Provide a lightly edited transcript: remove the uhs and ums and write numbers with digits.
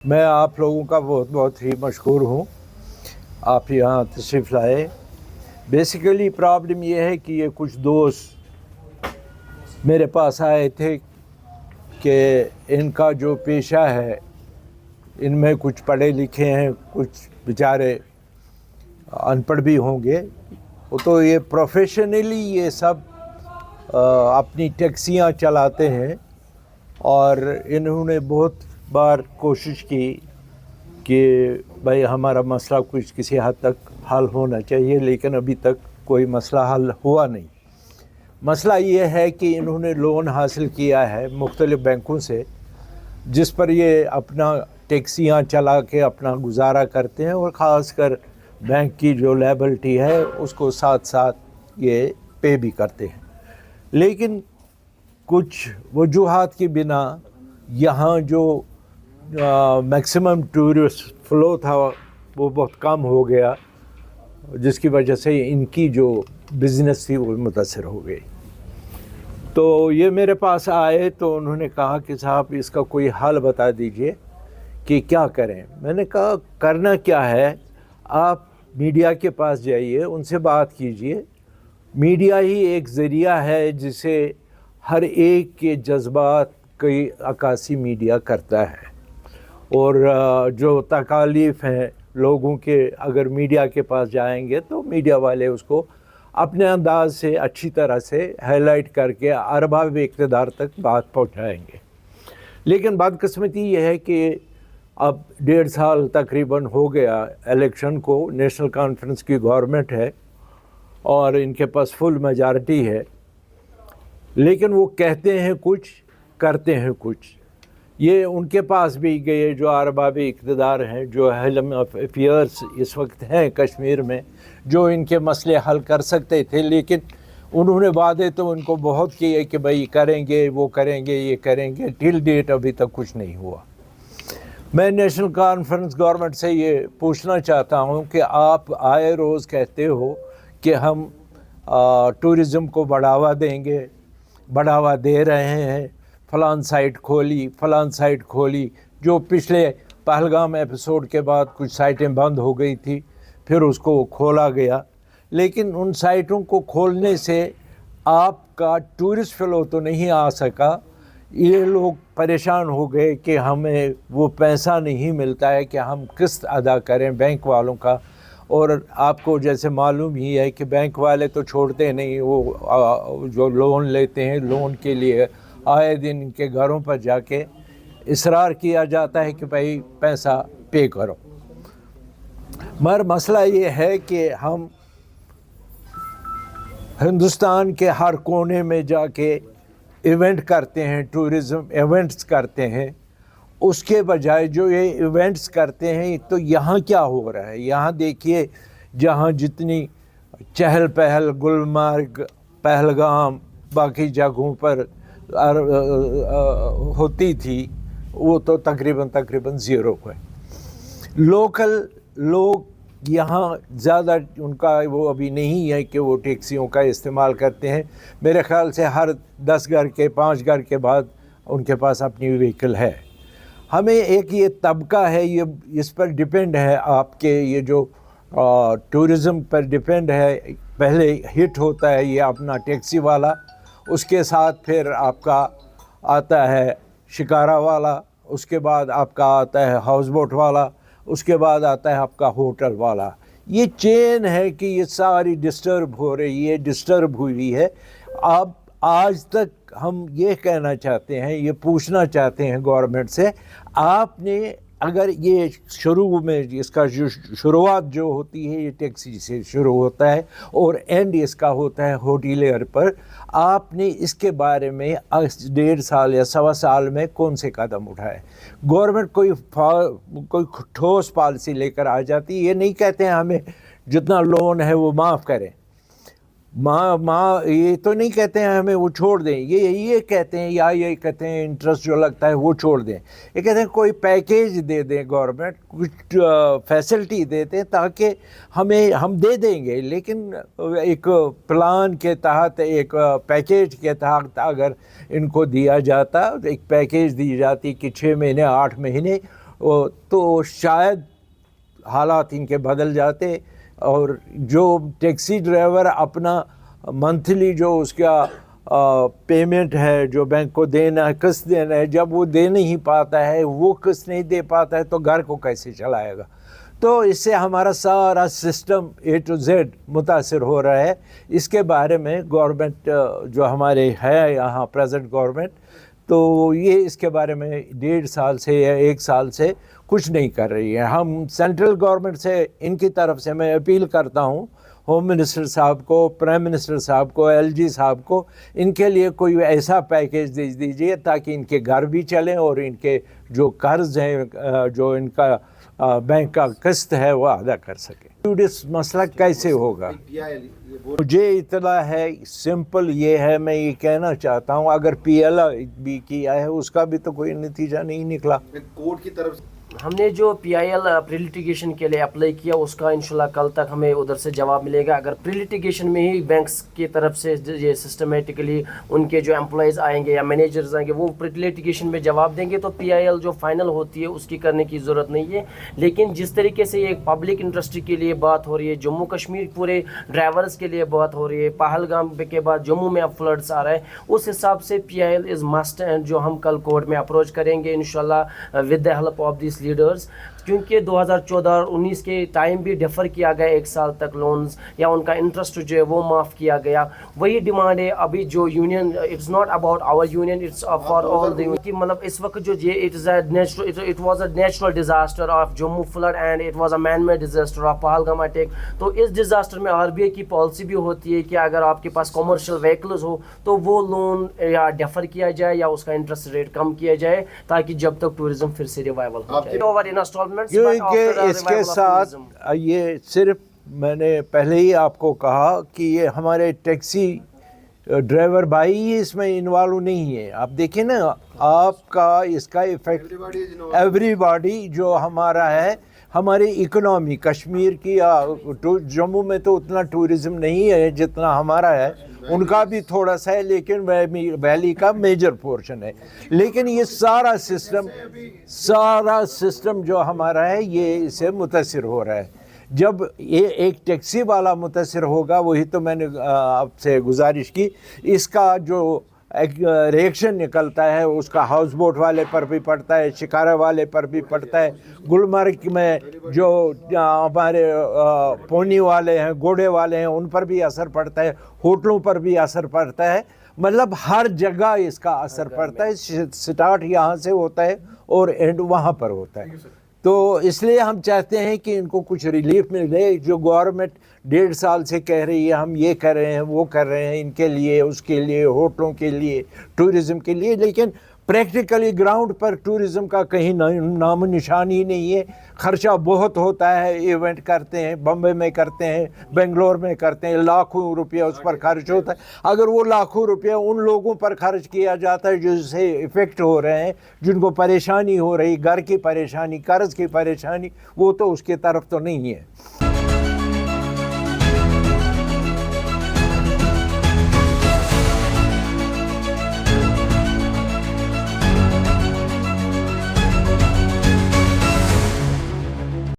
मैं आप लोगों का बहुत बहुत ही मशहूर हूँ। आप यहाँ तशरीफ़ लाए। बेसिकली प्रॉब्लम ये है कि ये कुछ दोस्त मेरे पास आए थे कि इनका जो पेशा है, इनमें कुछ पढ़े लिखे हैं, कुछ बेचारे अनपढ़ भी होंगे। वो तो ये प्रोफेशनली ये सब अपनी टैक्सियाँ चलाते हैं और इन्होंने बहुत बार कोशिश की कि भाई हमारा मसला कुछ किसी हद तक हल होना चाहिए, लेकिन अभी तक कोई मसला हल हुआ नहीं। मसला ये है कि इन्होंने लोन हासिल किया है मुख्तलिफ़ बैंकों से, जिस पर ये अपना टैक्सियाँ चला के अपना गुजारा करते हैं और ख़ास कर बैंक की जो लायबिलिटी है उसको साथ साथ ये पे भी करते हैं। लेकिन कुछ वजूहात की बिना यहाँ जो मैक्सिमम टूरिस्ट फ़्लो था वो बहुत कम हो गया, जिसकी वजह से इनकी जो बिज़नेस थी वो मुतासर हो गई। तो ये मेरे पास आए तो उन्होंने कहा कि साहब इसका कोई हल बता दीजिए कि क्या करें। मैंने कहा करना क्या है, आप मीडिया के पास जाइए, उनसे बात कीजिए। मीडिया ही एक ज़रिया है जिसे हर एक के जज्बात की अक्कासी मीडिया करता है, और जो तकालीफ़ हैं लोगों के अगर मीडिया के पास जाएंगे तो मीडिया वाले उसको अपने अंदाज से अच्छी तरह से हाईलाइट करके अरबाब इक़्तिदार तक बात पहुंचाएंगे। लेकिन बदकिस्मती ये है कि अब 1.5 साल तकरीबन हो गया इलेक्शन को, नेशनल कॉन्फ्रेंस की गवर्नमेंट है और इनके पास फुल मेजॉरिटी है, लेकिन वो कहते हैं कुछ करते हैं कुछ। ये उनके पास भी गए जो अरबाब इक़्तिदार हैं, जो हेलम ऑफ अफेयर्स इस वक्त हैं कश्मीर में, जो इनके मसले हल कर सकते थे, लेकिन उन्होंने वादे तो उनको बहुत किए कि भाई करेंगे, वो करेंगे, ये करेंगे। टिल डेट अभी तक कुछ नहीं हुआ। मैं नेशनल कॉन्फ्रेंस गवर्नमेंट से ये पूछना चाहता हूँ कि आप आए रोज़ कहते हो कि हम टूरिज़म को बढ़ावा देंगे, बढ़ावा दे रहे हैं, फ़लान साइट खोली, फ़लान साइट खोली। जो पिछले पहलगाम एपिसोड के बाद कुछ साइटें बंद हो गई थी, फिर उसको खोला गया, लेकिन उन साइटों को खोलने से आपका टूरिस्ट फ्लो तो नहीं आ सका। ये लोग परेशान हो गए कि हमें वो पैसा नहीं मिलता है कि हम किस्त अदा करें बैंक वालों का। और आपको जैसे मालूम ही है कि बैंक वाले तो छोड़ते नहीं, वो जो लोन लेते हैं, लोन के लिए आए दिन इनके घरों पर जाके इसरार किया जाता है कि भाई पैसा पे करो। मगर मसला ये है कि हम हिंदुस्तान के हर कोने में जाके इवेंट करते हैं, टूरिज़म इवेंट्स करते हैं, उसके बजाय जो ये इवेंट्स करते हैं तो यहाँ क्या हो रहा है। यहाँ देखिए, जहाँ जितनी चहल पहल गुलमर्ग, पहलगाम, बाकी जगहों पर होती थी, वो तो तकरीबन ज़ीरो है। लोकल लोग यहाँ ज़्यादा उनका वो अभी नहीं है कि वो टैक्सियों का इस्तेमाल करते हैं। मेरे ख़्याल से हर 10 घर के 5 घर के बाद उनके पास अपनी व्हीकल है। हमें एक ये तबका है, ये इस पर डिपेंड है, आपके ये जो टूरिज़म पर डिपेंड है। पहले हिट होता है ये अपना टैक्सी वाला, उसके साथ फिर आपका आता है शिकारा वाला, उसके बाद आपका आता है हाउस बोट वाला, उसके बाद आता है आपका होटल वाला। ये चेन है कि ये सारी डिस्टर्ब हो रही है, डिस्टर्ब हुई है। अब आज तक हम ये कहना चाहते हैं, ये पूछना चाहते हैं गवर्नमेंट से, आपने अगर ये शुरू में इसका जो शुरुआत जो होती है ये टैक्सी से शुरू होता है और एंड इसका होता है होटलियर पर, आपने इसके बारे में 1.5 साल या 1.25 साल में कौन से कदम उठाए। गवर्नमेंट कोई ठोस पॉलिसी लेकर आ जाती। ये नहीं कहते हैं हमें जितना लोन है वो माफ़ करें, ये तो नहीं कहते हैं हमें वो छोड़ दें, ये कहते हैं, या ये कहते हैं इंटरेस्ट जो लगता है वो छोड़ दें। ये कहते हैं कोई पैकेज दे दें, गवर्नमेंट कुछ फैसिलिटी दे दें ताकि हम दे देंगे, लेकिन एक प्लान के तहत, एक पैकेज के तहत अगर इनको दिया जाता, एक पैकेज दी जाती कि 6 महीने 8 महीने تو شاید حالات ان کے بدل جاتے اور جو ٹیکسی ڈرائیور اپنا منتھلی جو اس کا پیمنٹ ہے جو بینک کو دینا ہے قسط دینا ہے جب وہ دے نہیں پاتا ہے وہ قسط نہیں دے پاتا ہے تو گھر کو کیسے چلائے گا. تو اس سے ہمارا سارا سسٹم A to Z متاثر ہو رہا ہے. اس کے بارے میں گورنمنٹ جو ہمارے ہے یہاں پریزنٹ گورنمنٹ تو یہ اس کے بارے میں 1.5 سال سے یا 1 سال سے کچھ نہیں کر رہی ہے. ہم سینٹرل گورنمنٹ سے ان کی طرف سے میں اپیل کرتا ہوں ہوم منسٹر صاحب کو, پرائم منسٹر صاحب کو, LG صاحب کو, ان کے لیے کوئی ایسا پیکیج دے دیجیے تاکہ ان کے گھر بھی چلیں اور ان کے جو قرض ہیں جو ان کا بینک کا قسط ہے وہ ادا کر سکیں. مسئلہ کیسے ہوگا؟ مجھے اطلاع ہے سمپل یہ ہے, میں یہ کہنا چاہتا ہوں اگر PL بھی کیا ہے اس کا بھی تو کوئی نتیجہ نہیں نکلا. کورٹ کی طرف ہم نے جو PIL پری لٹیگیشن کے لیے اپلائی کیا اس کا انشاءاللہ کل تک ہمیں ادھر سے جواب ملے گا. اگر پری لٹیگیشن میں ہی بینکس کی طرف سے یہ سسٹمیٹکلی ان کے جو امپلائیز آئیں گے یا مینیجرز آئیں گے وہ پری لٹیگیشن میں جواب دیں گے تو PIL جو فائنل ہوتی ہے اس کی کرنے کی ضرورت نہیں ہے. لیکن جس طریقے سے یہ پبلک انٹرسٹ کے لیے بات ہو رہی ہے, جموں کشمیر پورے ڈرائیورز کے لیے بات ہو رہی ہے, پہلگام کے بعد جموں میں اب فلڈس آ رہا ہے, اس حساب سے PIL از مسٹ اینڈ جو ہم کل کورٹ میں اپروچ کریں گے انشاءاللہ with the help of these leaders. کیونکہ 2014 اور 19 کے ٹائم بھی ڈیفر کیا گیا 1 سال تک لونز یا ان کا انٹرسٹ جو ہے وہ معاف کیا گیا. وہی ڈیمانڈ ہے ابھی جو union, it's not about our union, it's for all the union. مطلب اس وقت جو it was a natural disaster of Jammu flood and it was a man made disaster of Pahalgam attack. تو اس ڈیزاسٹر میں RBI کی پالیسی بھی ہوتی ہے کہ اگر آپ کے پاس کمرشل وہیکلز ہو تو وہ لون یا ڈیفر کیا جائے یا اس کا انٹرسٹ ریٹ کم کیا جائے تاکہ جب تک ٹورزم پھر سے ریوائول ہو جائے. کیونکہ اس کے ساتھ یہ صرف میں نے پہلے ہی آپ کو کہا کہ یہ ہمارے ٹیکسی ڈرائیور بھائی ہی اس میں انوالو نہیں ہے. آپ دیکھیں نا آپ کا اس کا ایفیکٹ ایوری باڈی جو ہمارا ہے ہماری اکنامی کشمیر کی جموں میں تو اتنا ٹورزم نہیں ہے جتنا ہمارا ہے, ان کا بھی تھوڑا سا ہے لیکن ویلی کا میجر پورشن ہے. لیکن یہ سارا سسٹم جو ہمارا ہے یہ اس سے متاثر ہو رہا ہے. جب یہ ایک ٹیکسی والا متاثر ہوگا وہی تو میں نے آپ سے گزارش کی, اس کا جو ایک ریئیکشن نکلتا ہے اس کا ہاؤس بوٹ والے پر بھی پڑتا ہے, شکارہ والے پر بھی پڑتا ہے, گلمرگ میں جو ہمارے پونی والے ہیں, گھوڑے والے ہیں, ان پر بھی اثر پڑتا ہے, ہوٹلوں پر بھی اثر پڑتا ہے. مطلب ہر جگہ اس کا اثر پڑتا ہے. سٹارٹ یہاں سے ہوتا ہے اور اینڈ وہاں پر ہوتا ہے. تو اس لیے ہم چاہتے ہیں کہ ان کو کچھ ریلیف مل جائے. جو گورنمنٹ 1.5 سال سے کہہ رہی ہے ہم یہ کر رہے ہیں وہ کر رہے ہیں ان کے لیے, اس کے لیے, ہوٹلوں کے لیے, ٹورزم کے لیے, لیکن پریکٹیکلی گراؤنڈ پر ٹورزم کا کہیں نام و نشان ہی نہیں ہے. خرچہ بہت ہوتا ہے, ایونٹ کرتے ہیں, بمبے میں کرتے ہیں, بنگلور میں کرتے ہیں, لاکھوں روپیہ اس پر خرچ ہوتا ہے. اگر وہ لاکھوں روپیہ ان لوگوں پر خرچ کیا جاتا ہے جو سے افیکٹ ہو رہے ہیں, جن کو پریشانی ہو رہی, گھر کی پریشانی, قرض کی پریشانی, وہ تو اس کی طرف تو نہیں ہے.